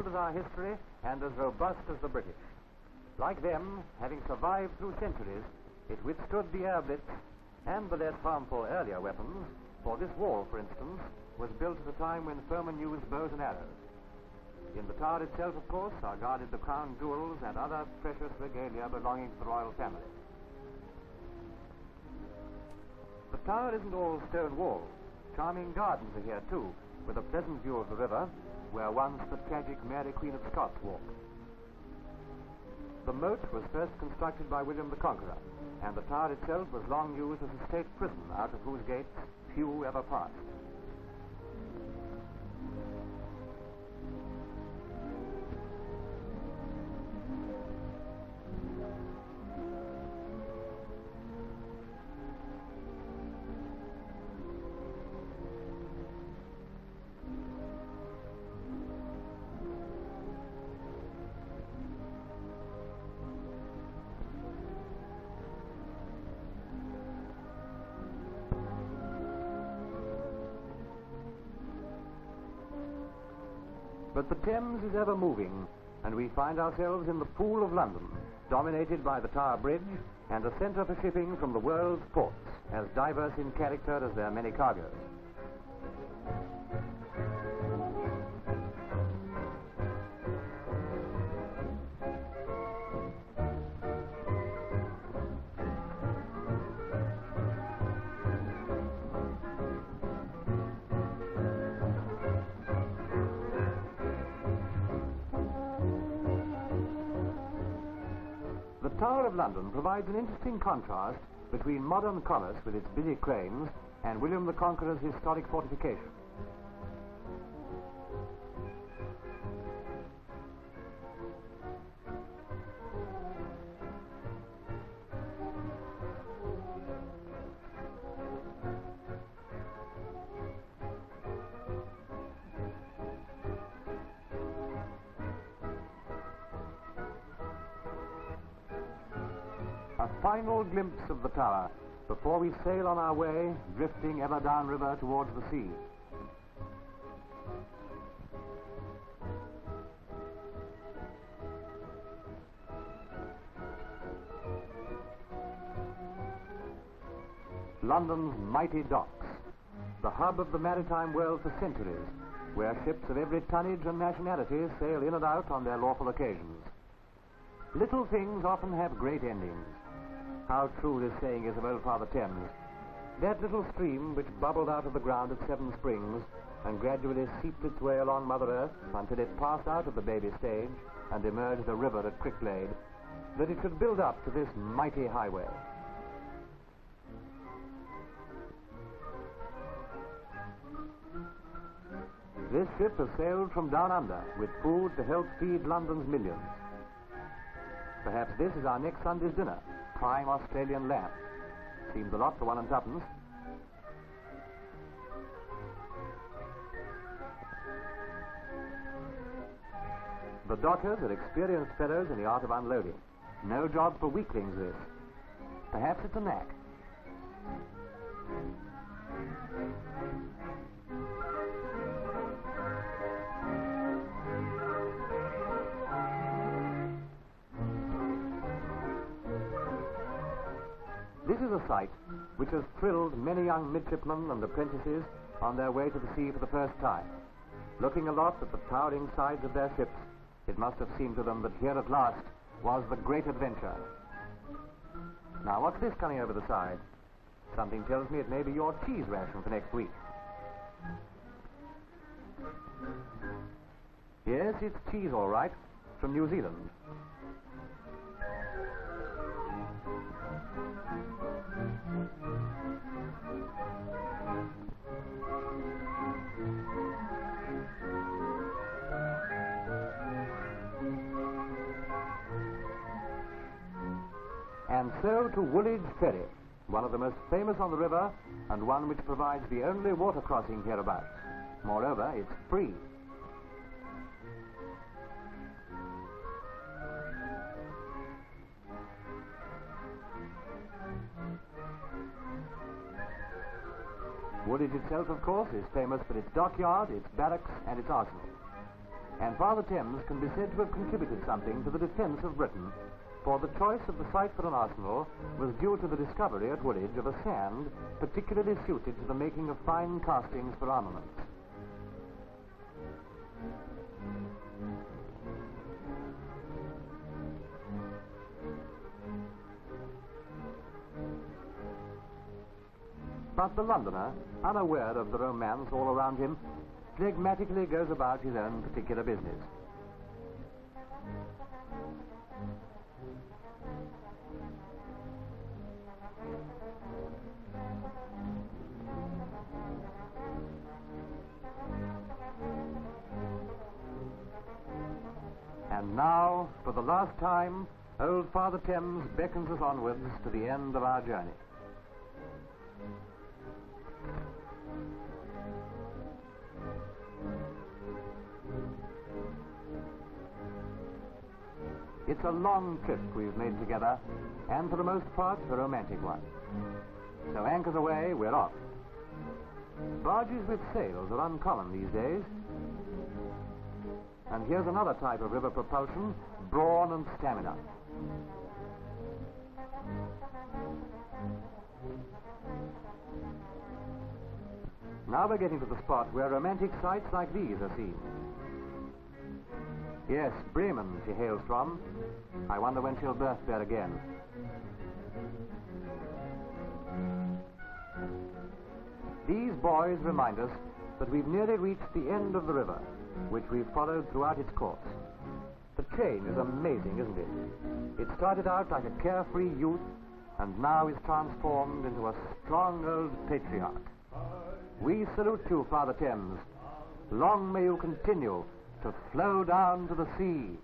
old as our history and as robust as the British. Like them, having survived through centuries, it withstood the air blitz and the less harmful earlier weapons, for this wall, for instance, was built at a time when foemen used bows and arrows. In the tower itself, of course, are guarded the crown jewels and other precious regalia belonging to the royal family. The tower isn't all stone walls. Charming gardens are here, too, with a pleasant view of the river, where once the tragic Mary Queen of Scots walked. The moat was first constructed by William the Conqueror, and the tower itself was long used as a state prison, out of whose gates few ever passed. But the Thames is ever moving, and we find ourselves in the Pool of London, dominated by the Tower Bridge and a centre for shipping from the world's ports, as diverse in character as their many cargoes. The Tower of London provides an interesting contrast between modern commerce with its busy cranes and William the Conqueror's historic fortification. A final glimpse of the tower before we sail on our way, drifting ever downriver towards the sea. London's mighty docks, the hub of the maritime world for centuries, where ships of every tonnage and nationality sail in and out on their lawful occasions. Little things often have great endings. How true this saying is of old Father Thames. That little stream which bubbled out of the ground at Seven Springs and gradually seeped its way along Mother Earth until it passed out of the baby stage and emerged a river at Cricklade, that it should build up to this mighty highway. This ship has sailed from down under with food to help feed London's millions. Perhaps this is our next Sunday's dinner. Prime Australian lamb. Seems a lot for 1 and 2pence. The dockers are experienced fellows in the art of unloading. No job for weaklings, this. Perhaps it's a knack. This is a sight which has thrilled many young midshipmen and apprentices on their way to the sea for the first time. Looking aloft at the towering sides of their ships, it must have seemed to them that here at last was the great adventure. Now, what's this coming over the side? Something tells me it may be your cheese ration for next week. Yes, it's cheese, all right, from New Zealand. And so to Woolwich Ferry, one of the most famous on the river and one which provides the only water crossing hereabouts. Moreover, it's free. Woolwich itself, of course, is famous for its dockyard, its barracks, and its arsenal. And Father Thames can be said to have contributed something to the defense of Britain, for the choice of the site for an arsenal was due to the discovery at Woolwich of a sand particularly suited to the making of fine castings for armaments. But the Londoner, unaware of the romance all around him, phlegmatically goes about his own particular business. And now, for the last time, old Father Thames beckons us onwards to the end of our journey. It's a long trip we've made together, and for the most part, a romantic one. So anchors away, we're off. Barges with sails are uncommon these days. And here's another type of river propulsion, brawn and stamina. Now we're getting to the spot where romantic sights like these are seen. Yes, Bremen she hails from. I wonder when she'll berth there again. These buoys remind us that we've nearly reached the end of the river, which we've followed throughout its course. The change is amazing, isn't it? It started out like a carefree youth, and now is transformed into a strong old patriarch. We salute you, Father Thames. Long may you continue to flow down to the sea